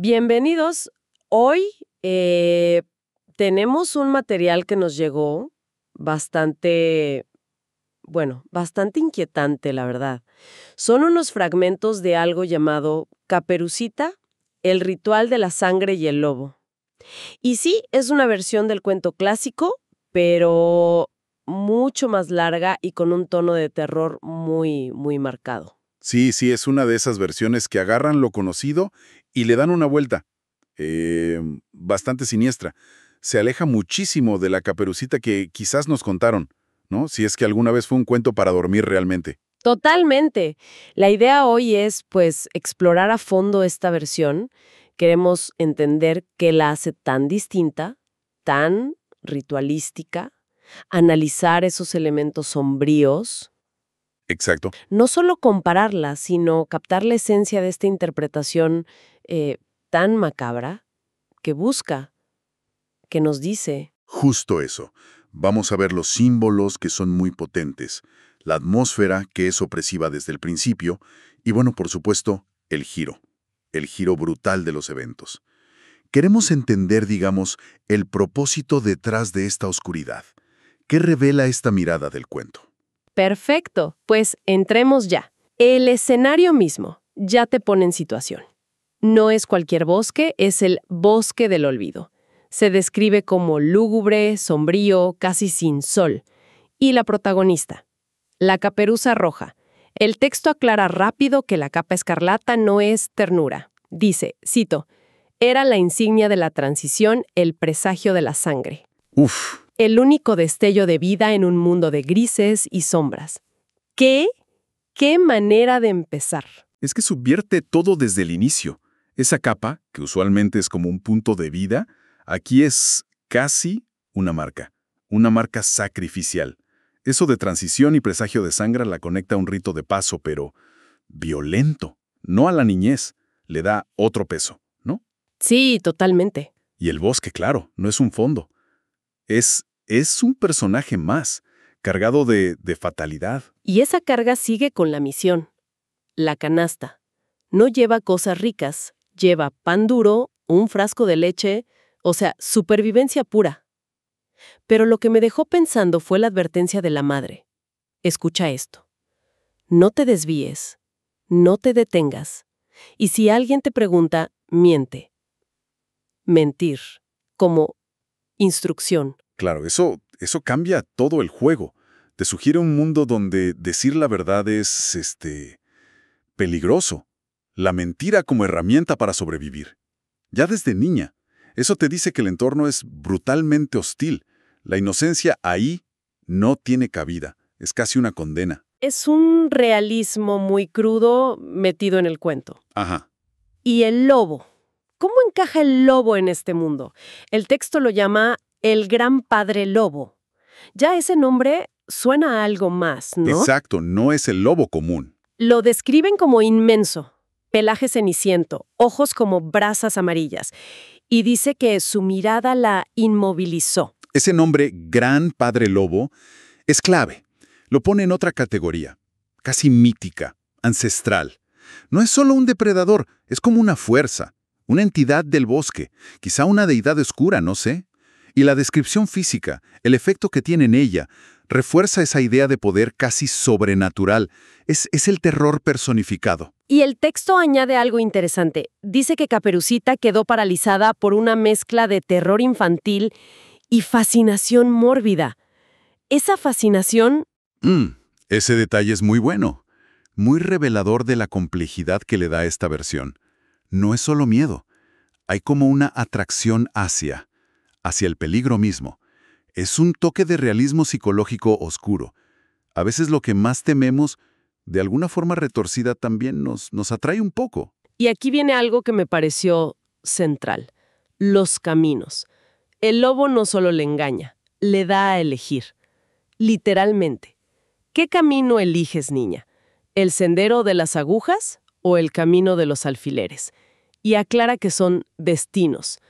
Bienvenidos. Hoy tenemos un material que nos llegó bastante, bastante inquietante, la verdad. Son unos fragmentos de algo llamado Caperucita, el ritual de la sangre y el lobo. Y sí, es una versión del cuento clásico, pero mucho más larga y con un tono de terror muy, muy marcado. Sí, es una de esas versiones que agarran lo conocido y le dan una vuelta. Bastante siniestra. Se aleja muchísimo de la Caperucita que quizás nos contaron, ¿no? Si es que alguna vez fue un cuento para dormir realmente. Totalmente. La idea hoy es, pues, explorar a fondo esta versión. Queremos entender qué la hace tan distinta, tan ritualística, analizar esos elementos sombríos, Exacto. no solo compararla, sino captar la esencia de esta interpretación tan macabra que busca, que nos dice. Justo eso. Vamos a ver los símbolos que son muy potentes, la atmósfera que es opresiva desde el principio y, bueno, por supuesto, el giro brutal de los eventos. Queremos entender, digamos, el propósito detrás de esta oscuridad. ¿Qué revela esta mirada del cuento? Perfecto, pues entremos ya. El escenario mismo ya te pone en situación. No es cualquier bosque, es el bosque del olvido. Se describe como lúgubre, sombrío, casi sin sol. Y la protagonista, la caperuza roja. El texto aclara rápido que la capa escarlata no es ternura. Dice, cito, era la insignia de la transición, el presagio de la sangre. Uf, El único destello de vida en un mundo de grises y sombras. ¿Qué? ¿Qué manera de empezar? es que subvierte todo desde el inicio. Esa capa, que usualmente es como un punto de vida, aquí es casi una marca sacrificial. Eso de transición y presagio de sangre la conecta a un rito de paso, pero violento, no a la niñez, le da otro peso, ¿no? Sí, totalmente. Y el bosque, claro, no es un fondo. Es un personaje más, cargado de fatalidad. Y esa carga sigue con la misión. La canasta. No lleva cosas ricas, lleva pan duro, un frasco de leche, o sea, supervivencia pura. Pero lo que me dejó pensando fue la advertencia de la madre. Escucha esto. No te desvíes, no te detengas. Y si alguien te pregunta, miente. Mentir, como instrucción. Claro, eso cambia todo el juego. Te sugiere un mundo donde decir la verdad es, peligroso. La mentira como herramienta para sobrevivir. Ya desde niña. Eso te dice que el entorno es brutalmente hostil. La inocencia ahí no tiene cabida. Es casi una condena. Es un realismo muy crudo metido en el cuento. Ajá. Y el lobo. ¿Cómo encaja el lobo en este mundo? El texto lo llama el gran padre lobo. Ya ese nombre suena a algo más, ¿no? Exacto, no es el lobo común. Lo describen como inmenso, pelaje ceniciento, ojos como brasas amarillas, y dice que su mirada la inmovilizó. Ese nombre, Gran Padre Lobo, es clave. Lo pone en otra categoría, casi mítica, ancestral. No es solo un depredador, es como una fuerza, una entidad del bosque, quizá una deidad oscura, no sé. Y la descripción física, el efecto que tiene en ella, refuerza esa idea de poder casi sobrenatural. Es el terror personificado. Y el texto añade algo interesante. Dice que Caperucita quedó paralizada por una mezcla de terror infantil y fascinación mórbida. Esa fascinación. Ese detalle es muy bueno, muy revelador de la complejidad que le da esta versión. No es solo miedo, hay como una atracción hacia el peligro mismo. Es un toque de realismo psicológico oscuro. A veces lo que más tememos, de alguna forma retorcida, también nos atrae un poco. Y aquí viene algo que me pareció central. Los caminos. El lobo no solo le engaña, le da a elegir. Literalmente. ¿Qué camino eliges, niña? ¿El sendero de las agujas o el camino de los alfileres? Y aclara que son destinos.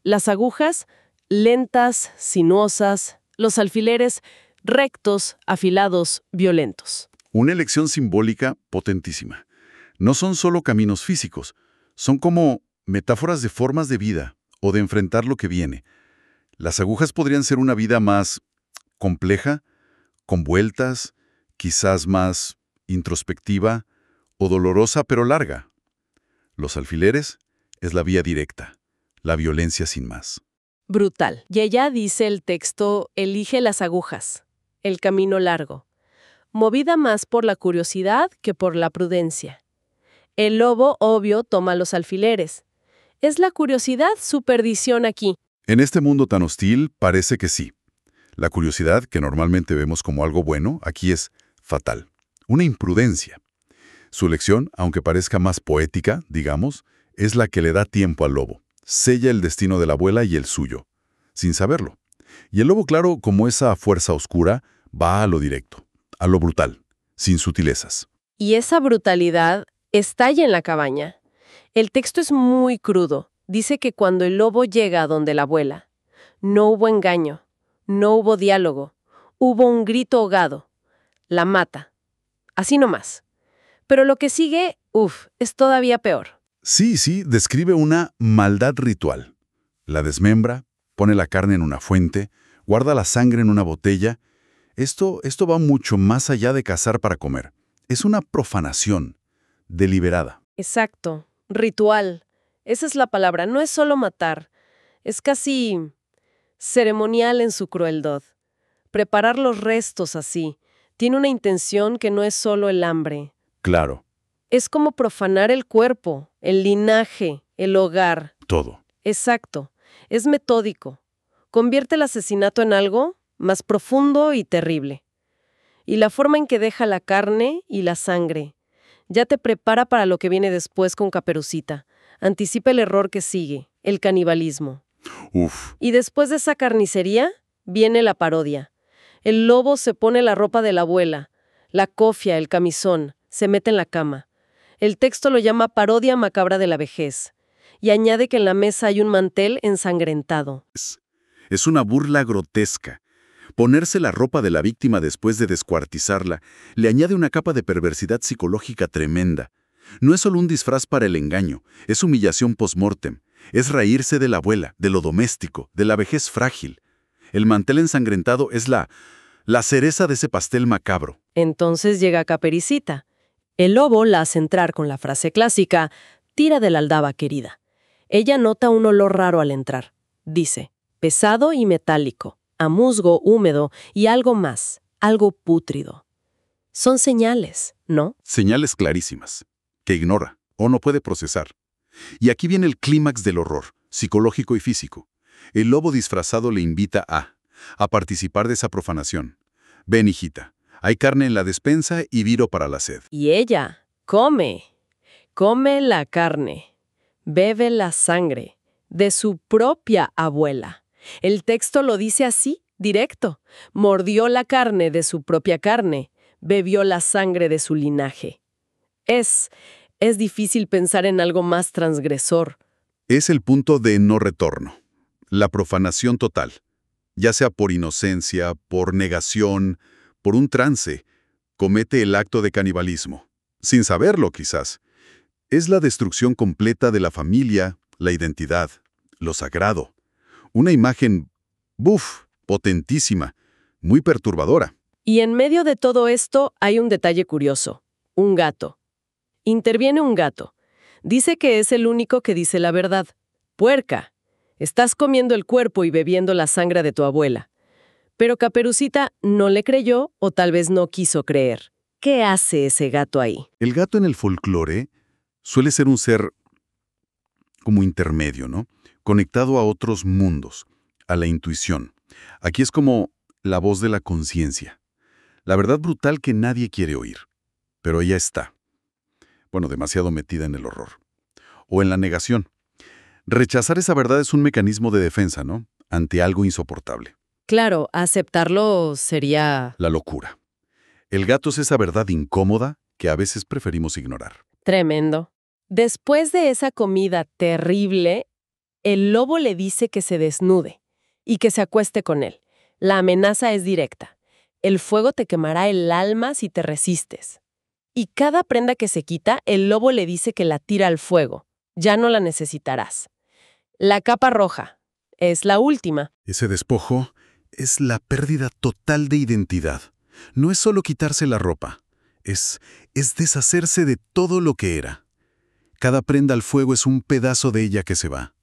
Las agujas, lentas, sinuosas. Los alfileres, rectos, afilados, violentos. Una elección simbólica potentísima. No son solo caminos físicos, son como metáforas de formas de vida o de enfrentar lo que viene. Las agujas podrían ser una vida más compleja, con vueltas, quizás más introspectiva o dolorosa pero larga. Los alfileres es la vía directa, la violencia sin más. Brutal. Y ella dice el texto, elige las agujas, el camino largo, movida más por la curiosidad que por la prudencia. El lobo, obvio, toma los alfileres. ¿Es la curiosidad su perdición aquí? En este mundo tan hostil, parece que sí. La curiosidad, que normalmente vemos como algo bueno, aquí es fatal. Una imprudencia. Su lección, aunque parezca más poética, digamos, es la que le da tiempo al lobo. Sella el destino de la abuela y el suyo, sin saberlo. Y el lobo, claro, como esa fuerza oscura, va a lo directo, a lo brutal, sin sutilezas. Y esa brutalidad estalla en la cabaña. El texto es muy crudo. Dice que cuando el lobo llega a donde la abuela, no hubo engaño, no hubo diálogo, hubo un grito ahogado. La mata. Así nomás. Pero lo que sigue, es todavía peor. Sí, describe una maldad ritual. La desmembra, pone la carne en una fuente, guarda la sangre en una botella. Esto va mucho más allá de cazar para comer. Es una profanación deliberada. Exacto. Ritual. Esa es la palabra. No es solo matar. Es casi ceremonial en su crueldad. Preparar los restos así tiene una intención que no es solo el hambre. Claro, Es como profanar el cuerpo, el linaje, el hogar. todo. Exacto. Es metódico. Convierte el asesinato en algo más profundo y terrible. Y la forma en que deja la carne y la sangre ya te prepara para lo que viene después con Caperucita. Anticipa el error que sigue, el canibalismo. Uf, Y después de esa carnicería, viene la parodia. El lobo se pone la ropa de la abuela, la cofia, el camisón, se mete en la cama. El texto lo llama parodia macabra de la vejez. Y añade que en la mesa hay un mantel ensangrentado. es una burla grotesca. Ponerse la ropa de la víctima después de descuartizarla le añade una capa de perversidad psicológica tremenda. No es solo un disfraz para el engaño, es humillación post-mortem. Es reírse de la abuela, de lo doméstico, de la vejez frágil. El mantel ensangrentado es la cereza de ese pastel macabro. Entonces llega Caperucita. El lobo la hace entrar con la frase clásica, tira de la aldaba, querida. Ella nota un olor raro al entrar. Dice, pesado y metálico, a musgo húmedo y algo más, algo pútrido. Son señales, ¿no? Señales clarísimas, que ignora o no puede procesar. Y aquí viene el clímax del horror, psicológico y físico. El lobo disfrazado le invita a participar de esa profanación. Ven, hijita, hay carne en la despensa y viro para la sed. Y ella come la carne, bebe la sangre de su propia abuela. El texto lo dice así, directo. Mordió la carne de su propia carne, bebió la sangre de su linaje. Es difícil pensar en algo más transgresor. Es el punto de no retorno, la profanación total, ya sea por inocencia, por negación, por un trance, comete el acto de canibalismo, sin saberlo quizás. Es la destrucción completa de la familia, la identidad, lo sagrado. Una imagen, potentísima, muy perturbadora. Y en medio de todo esto hay un detalle curioso. Un gato. Interviene un gato. Dice que es el único que dice la verdad. Puerca, estás comiendo el cuerpo y bebiendo la sangre de tu abuela. Pero Caperucita no le creyó o tal vez no quiso creer. ¿Qué hace ese gato ahí? El gato en el folclore suele ser un ser como intermedio, ¿no? Conectado a otros mundos, a la intuición. Aquí es como la voz de la conciencia. La verdad brutal que nadie quiere oír. Pero ella está. Bueno, demasiado metida en el horror. O en la negación. Rechazar esa verdad es un mecanismo de defensa, ¿no? Ante algo insoportable. Claro, aceptarlo sería La locura. El gato es esa verdad incómoda que a veces preferimos ignorar. tremendo. Después de esa comida terrible, el lobo le dice que se desnude y que se acueste con él. La amenaza es directa. El fuego te quemará el alma si te resistes. Y cada prenda que se quita, el lobo le dice que la tira al fuego. Ya no la necesitarás. La capa roja es la última. Ese despojo es la pérdida total de identidad. No es solo quitarse la ropa, es deshacerse de todo lo que era. Cada prenda al fuego es un pedazo de ella que se va.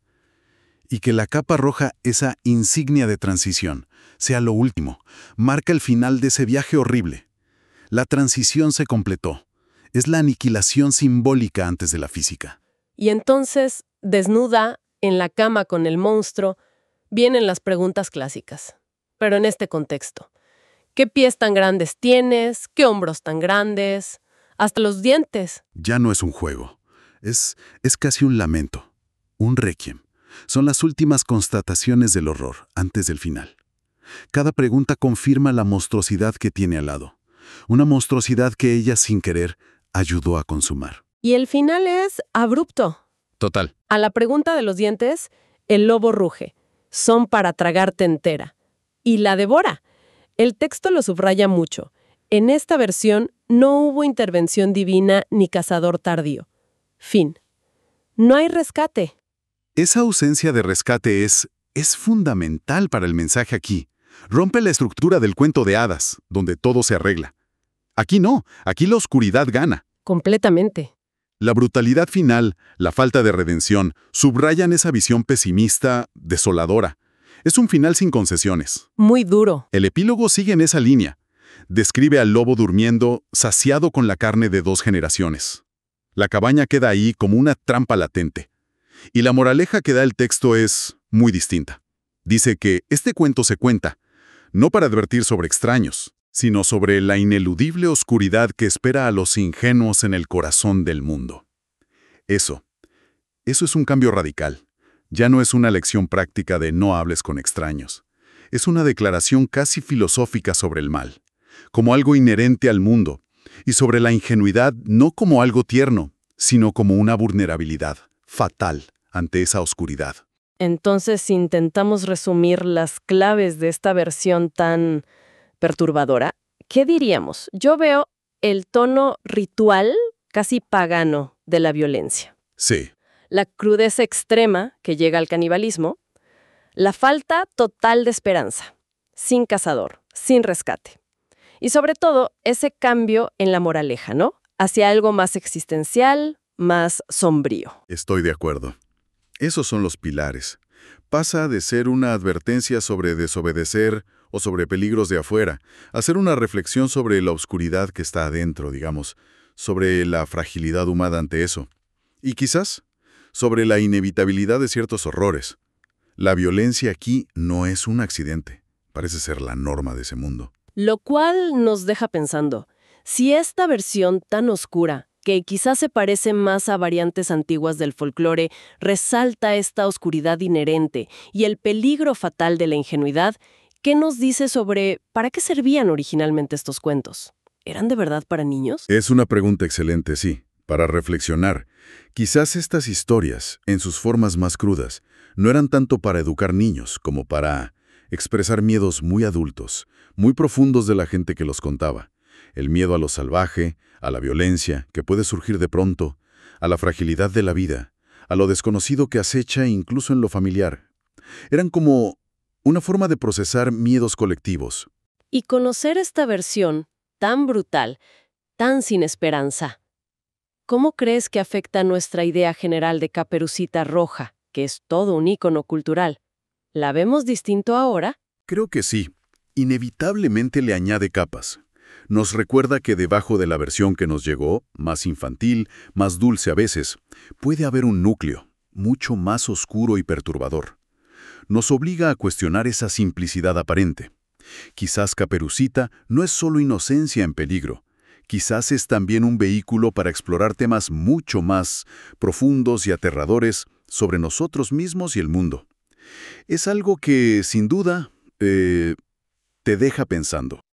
Y que la capa roja, esa insignia de transición, sea lo último, marca el final de ese viaje horrible. La transición se completó. Es la aniquilación simbólica antes de la física. Y entonces, desnuda, en la cama con el monstruo, vienen las preguntas clásicas. Pero en este contexto. ¿Qué pies tan grandes tienes? ¿Qué hombros tan grandes? Hasta los dientes. Ya no es un juego. Es casi un lamento, un requiem. Son las últimas constataciones del horror, antes del final. Cada pregunta confirma la monstruosidad que tiene al lado. Una monstruosidad que ella, sin querer, ayudó a consumar. Y el final es abrupto. Total. A la pregunta de los dientes, el lobo ruge. Son para tragarte entera. Y la devora. El texto lo subraya mucho. En esta versión no hubo intervención divina ni cazador tardío. Fin. No hay rescate. Esa ausencia de rescate es fundamental para el mensaje aquí. Rompe la estructura del cuento de hadas, donde todo se arregla. Aquí no, aquí la oscuridad gana. Completamente. La brutalidad final, la falta de redención, subrayan esa visión pesimista, desoladora. Es un final sin concesiones. Muy duro. El epílogo sigue en esa línea. Describe al lobo durmiendo, saciado con la carne de 2 generaciones. La cabaña queda ahí como una trampa latente. Y la moraleja que da el texto es muy distinta. Dice que este cuento se cuenta, no para advertir sobre extraños, sino sobre la ineludible oscuridad que espera a los ingenuos en el corazón del mundo. Eso es un cambio radical. Ya no es una lección práctica de no hables con extraños. Es una declaración casi filosófica sobre el mal, como algo inherente al mundo, y sobre la ingenuidad no como algo tierno, sino como una vulnerabilidad fatal ante esa oscuridad. Entonces, si intentamos resumir las claves de esta versión tan perturbadora, ¿qué diríamos? Yo veo el tono ritual, casi pagano, de la violencia. Sí. La crudeza extrema que llega al canibalismo, la falta total de esperanza, sin cazador, sin rescate. Y sobre todo, ese cambio en la moraleja, ¿no? Hacia algo más existencial, más sombrío. Estoy de acuerdo. Esos son los pilares. Pasa de ser una advertencia sobre desobedecer o sobre peligros de afuera, a ser una reflexión sobre la oscuridad que está adentro, digamos, sobre la fragilidad humana ante eso. Y quizás sobre la inevitabilidad de ciertos horrores. La violencia aquí no es un accidente. Parece ser la norma de ese mundo. Lo cual nos deja pensando, si esta versión tan oscura, que quizás se parece más a variantes antiguas del folclore, resalta esta oscuridad inherente y el peligro fatal de la ingenuidad, ¿qué nos dice sobre para qué servían originalmente estos cuentos? ¿Eran de verdad para niños? Es una pregunta excelente, sí, para reflexionar. Quizás estas historias, en sus formas más crudas, no eran tanto para educar niños como para expresar miedos muy adultos, muy profundos de la gente que los contaba. El miedo a lo salvaje, a la violencia que puede surgir de pronto, a la fragilidad de la vida, a lo desconocido que acecha incluso en lo familiar. Eran como una forma de procesar miedos colectivos. Y conocer esta versión tan brutal, tan sin esperanza, ¿cómo crees que afecta nuestra idea general de Caperucita Roja, que es todo un ícono cultural? ¿La vemos distinto ahora? Creo que sí. Inevitablemente le añade capas. Nos recuerda que debajo de la versión que nos llegó, más infantil, más dulce a veces, puede haber un núcleo, mucho más oscuro y perturbador. Nos obliga a cuestionar esa simplicidad aparente. Quizás Caperucita no es solo inocencia en peligro, quizás es también un vehículo para explorar temas mucho más profundos y aterradores sobre nosotros mismos y el mundo. Es algo que, sin duda, te deja pensando.